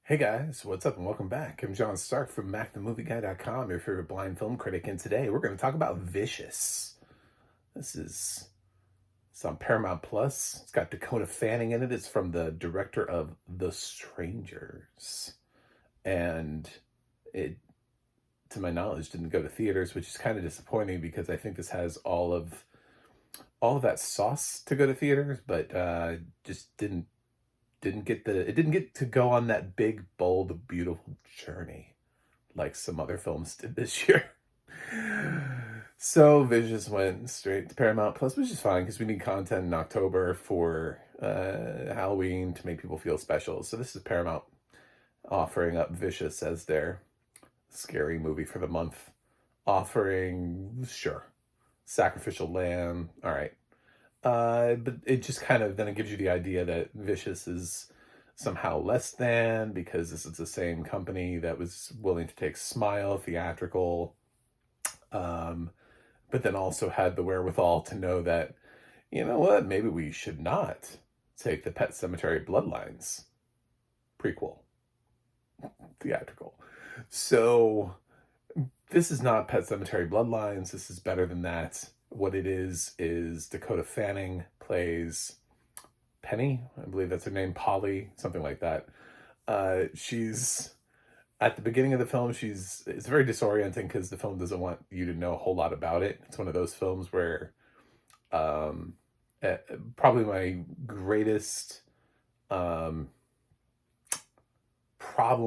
Hey guys, what's up and welcome back. I'm John Stark from MacTheMovieGuy.com, your favorite blind film critic, and today we're going to talk about Vicious. It's on Paramount Plus. It's got Dakota Fanning in it. It's from the director of The Strangers. And it, to my knowledge, didn't go to theaters, which is kind of disappointing because I think this has all of that sauce to go to theaters, but just didn't get to go on that big, bold, beautiful journey like some other films did this year. So Vicious went straight to Paramount Plus, which is fine because we need content in October for Halloween to make people feel special. So this is Paramount offering up Vicious as their scary movie for the month. Offering, sure, Sacrificial Lamb, all right. But it just kind of then it gives you the idea that Vicious is somehow less than because this is the same company that was willing to take Smile theatrical, but then also had the wherewithal to know that, you know what, maybe we should not take the Pet Sematary Bloodlines prequel theatrical. So this is not Pet Sematary Bloodlines. This is better than that. What it is Dakota Fanning plays Penny. I believe that's her name, Polly, something like that. She's at the beginning of the film. It's very disorienting because the film doesn't want you to know a whole lot about it. It's one of those films where, probably my greatest problem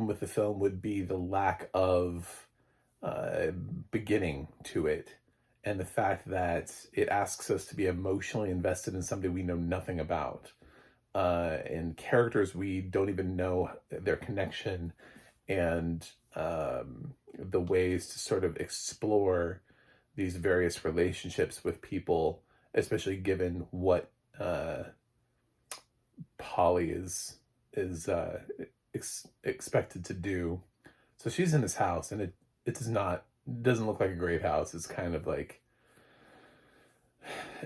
with the film would be the lack of beginning to it, and the fact that it asks us to be emotionally invested in somebody we know nothing about, and characters we don't even know their connection, and the ways to sort of explore these various relationships with people, especially given what Polly is expected to do. So she's in this house, and it doesn't look like a great house. It's kind of like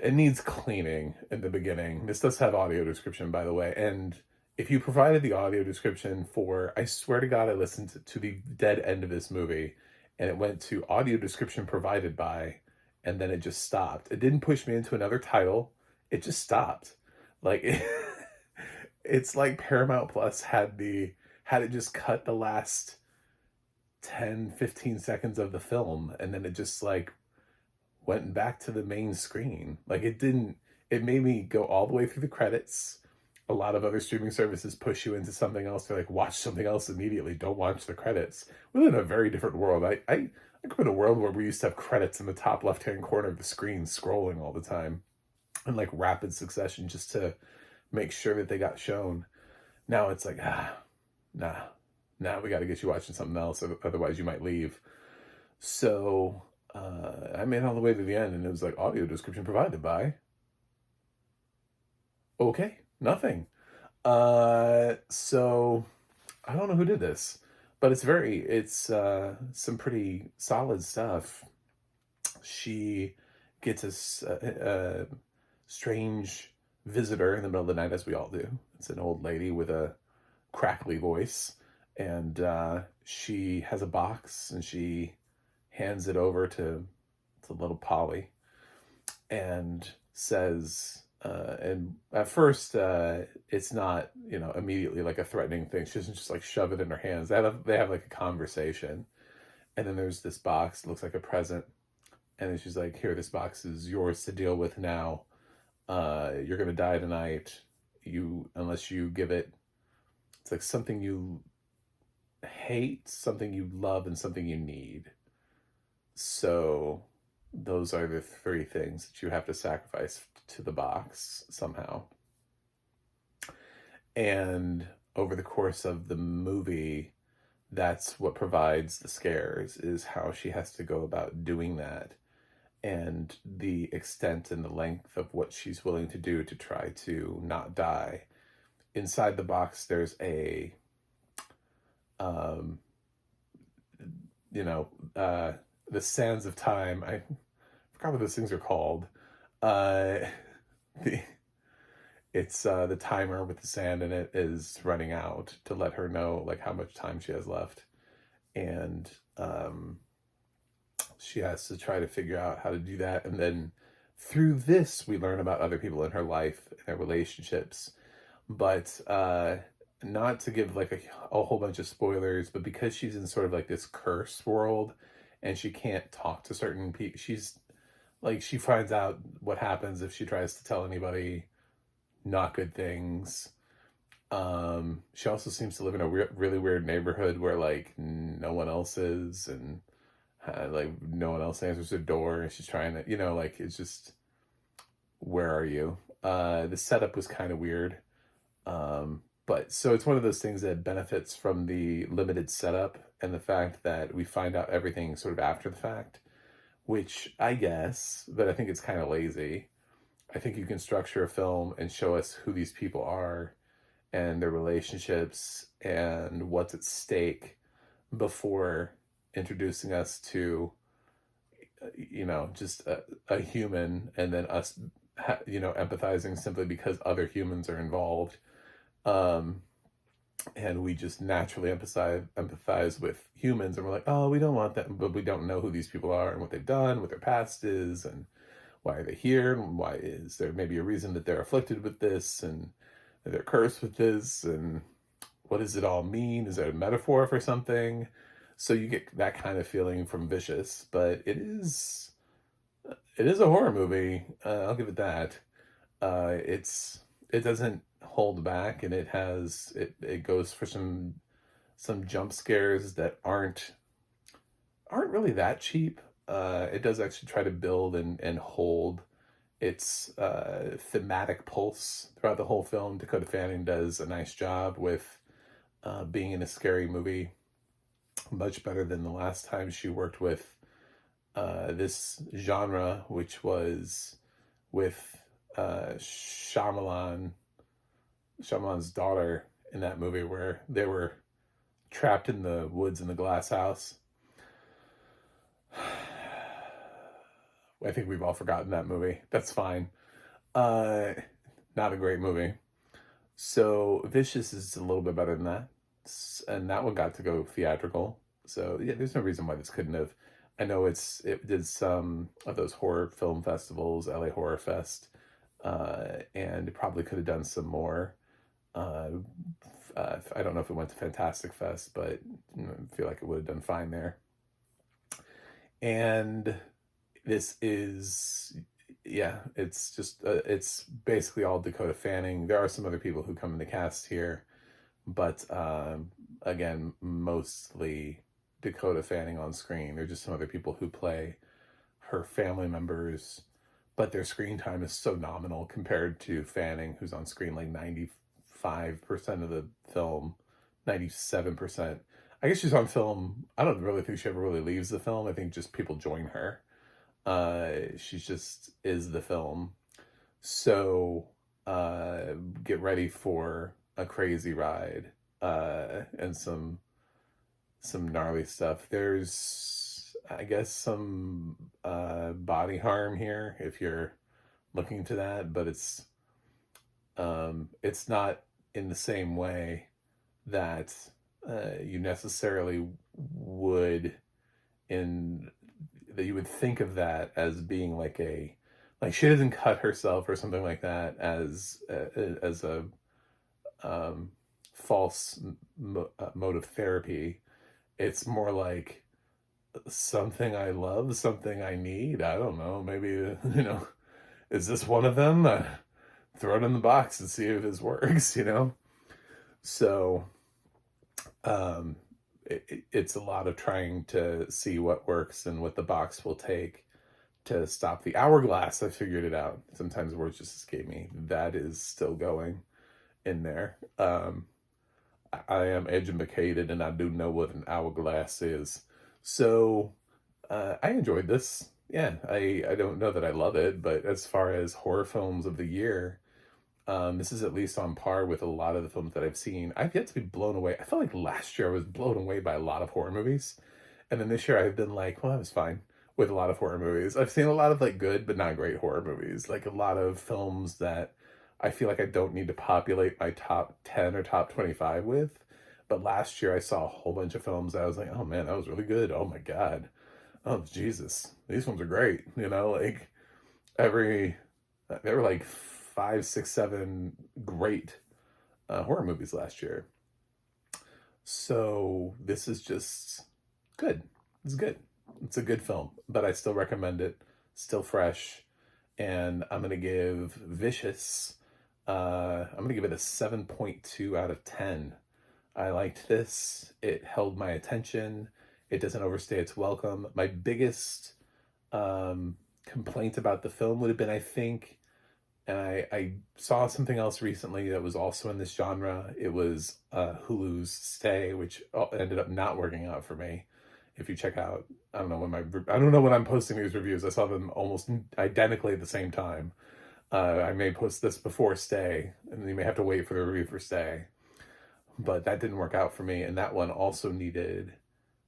it needs cleaning in the beginning. This does have audio description, by the way, and if you provided the audio description for, I swear to God, I listened to the dead end of this movie, and it went to audio description provided by, and then it just stopped. It didn't push me into another title. It just stopped. Like it's like Paramount Plus had it just cut the last 10-15 seconds of the film, and then it just like went back to the main screen. Like it made me go all the way through the credits. A lot of other streaming services push you into something else. They're like, watch something else immediately. Don't watch the credits. We live in a very different world. I grew up in a world where we used to have credits in the top left-hand corner of the screen scrolling all the time in like rapid succession just to make sure that they got shown. Now it's like, nah, we got to get you watching something else. Otherwise you might leave. So I made it all the way to the end, and it was like audio description provided by, okay, nothing. So I don't know who did this, but it's some pretty solid stuff. She gets a strange visitor in the middle of the night, as we all do. It's an old lady with a crackly voice, and she has a box, and she hands it over to little Polly, and says, and at first it's not, immediately like a threatening thing. She doesn't just like shove it in her hands. They have like a conversation, and then there's this box, looks like a present, and then she's like, here, this box is yours to deal with now. You're gonna die tonight, unless you give it. It's like something you hate, something you love, and something you need. So those are the three things that you have to sacrifice to the box somehow. And over the course of the movie, that's what provides the scares, is how she has to go about doing that, and the extent and the length of what she's willing to do to try to not die. Inside the box, there's a the sands of time. I forgot what those things are called. The it's the timer with the sand in it is running out to let her know like how much time she has left. And she has to try to figure out how to do that. And then through this, we learn about other people in her life and their relationships. But not to give like a whole bunch of spoilers, but because she's in sort of like this curse world and she can't talk to certain people, she's like, she finds out what happens if she tries to tell anybody not good things. She also seems to live in a really weird neighborhood where like no one else is, and like no one else answers her door, and she's trying to, like, it's just, where are you? The setup was kind of weird. But so it's one of those things that benefits from the limited setup and the fact that we find out everything sort of after the fact, which I guess, but I think it's kind of lazy. I think you can structure a film and show us who these people are and their relationships and what's at stake before introducing us to, just a human, and then us, empathizing simply because other humans are involved. And we just naturally empathize with humans, and we're like, oh, we don't want that, but we don't know who these people are and what they've done, what their past is, and why are they here, and why is there maybe a reason that they're afflicted with this, and they're cursed with this, and what does it all mean? Is there a metaphor for something? So you get that kind of feeling from Vicious, but it is a horror movie. I'll give it that. It doesn't hold back, and it goes for some jump scares that aren't really that cheap. It does actually try to build and hold its thematic pulse throughout the whole film. Dakota Fanning does a nice job with being in a scary movie, much better than the last time she worked with this genre, which was with Shyamalan's daughter in that movie, where they were trapped in the woods in the glass house. I think we've all forgotten that movie. That's fine. Not a great movie. So Vicious is a little bit better than that. And that one got to go theatrical. So yeah, there's no reason why this couldn't have. I know it did some of those horror film festivals, LA Horror Fest, and it probably could have done some more. I don't know if it went to Fantastic Fest, but I feel like it would have done fine there. And this is, yeah, it's just, it's basically all Dakota Fanning. There are some other people who come in the cast here, but again, mostly Dakota Fanning on screen. There are just some other people who play her family members, but their screen time is so nominal compared to Fanning, who's on screen like 95% of the film, 97%. I guess she's on film. I don't really think she ever really leaves the film. I think just people join her. She just is the film. So get ready for a crazy ride and some gnarly stuff. There's, I guess, some body harm here if you're looking to that, but it's not in the same way that you necessarily would that you would think of that as being like she doesn't cut herself or something like that as a false mode of therapy. It's more like something I love, something I need. I don't know. Maybe, is this one of them? Throw it in the box and see if this works, So, it's a lot of trying to see what works and what the box will take to stop the hourglass. I figured it out. Sometimes words just escape me. That is still going in there. I am educated and I do know what an hourglass is. So I enjoyed this. Yeah, I don't know that I love it, but as far as horror films of the year, this is at least on par with a lot of the films that I've seen. I've yet to be blown away. I felt like last year I was blown away by a lot of horror movies. And then this year I've been like, well, I was fine with a lot of horror movies. I've seen a lot of like good but not great horror movies. Like a lot of films that I feel like I don't need to populate my top 10 or top 25 with. But last year I saw a whole bunch of films that I was like, oh man, that was really good. Oh my God. Oh Jesus. These ones are great. Like there were like 5, 6, 7 great horror movies last year. So this is just good. It's good. It's a good film, but I still recommend it. Still fresh. And I'm going to give Vicious, I'm going to give it a 7.2 out of 10. I liked this. It held my attention. It doesn't overstay its welcome. My biggest complaint about the film would have been, I think, and I saw something else recently that was also in this genre. It was Hulu's Stay, which ended up not working out for me. If you check out, I don't know when I'm posting these reviews. I saw them almost identically at the same time. I may post this before Stay, and you may have to wait for the review for Stay. But that didn't work out for me, and that one also needed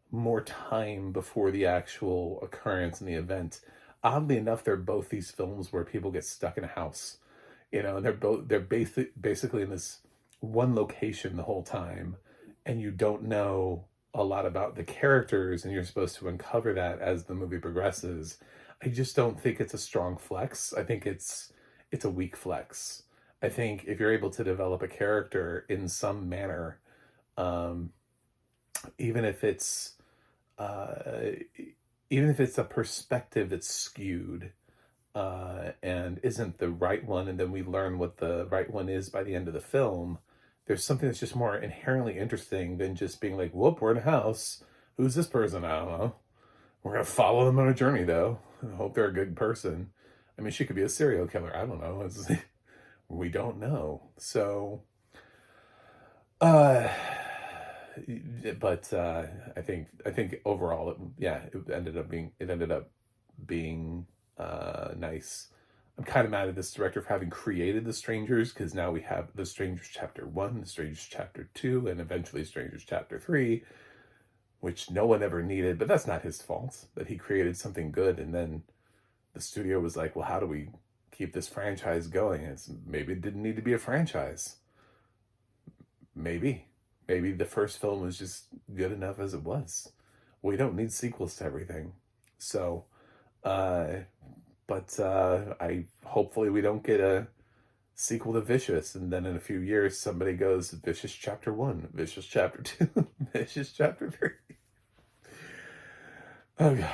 more time before the actual occurrence in the event. Oddly enough, they're both these films where people get stuck in a house, and they're basically in this one location the whole time, and you don't know a lot about the characters, and you're supposed to uncover that as the movie progresses. I just don't think it's a strong flex. I think it's a weak flex. I think if you're able to develop a character in some manner, even if it's a perspective that's skewed and isn't the right one, and then we learn what the right one is by the end of the film, there's something that's just more inherently interesting than just being like, whoop, we're in a house. Who's this person? I don't know. We're going to follow them on a journey, though. I hope they're a good person. I mean, she could be a serial killer. I don't know. We don't know. So, but I think overall, it ended up being nice. I'm kind of mad at this director for having created The Strangers, because now we have The Strangers Chapter 1, The Strangers Chapter 2, and eventually Strangers Chapter 3, which no one ever needed, but that's not his fault, that he created something good, and then the studio was like, well, how do we keep this franchise going? Maybe it didn't need to be a franchise. Maybe the first film was just good enough as it was. We don't need sequels to everything. So, hopefully we don't get a sequel to Vicious, and then in a few years somebody goes, Vicious Chapter 1, Vicious Chapter 2, Vicious Chapter 3. Okay.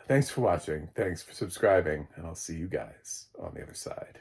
Thanks for watching. Thanks for subscribing, and I'll see you guys on the other side.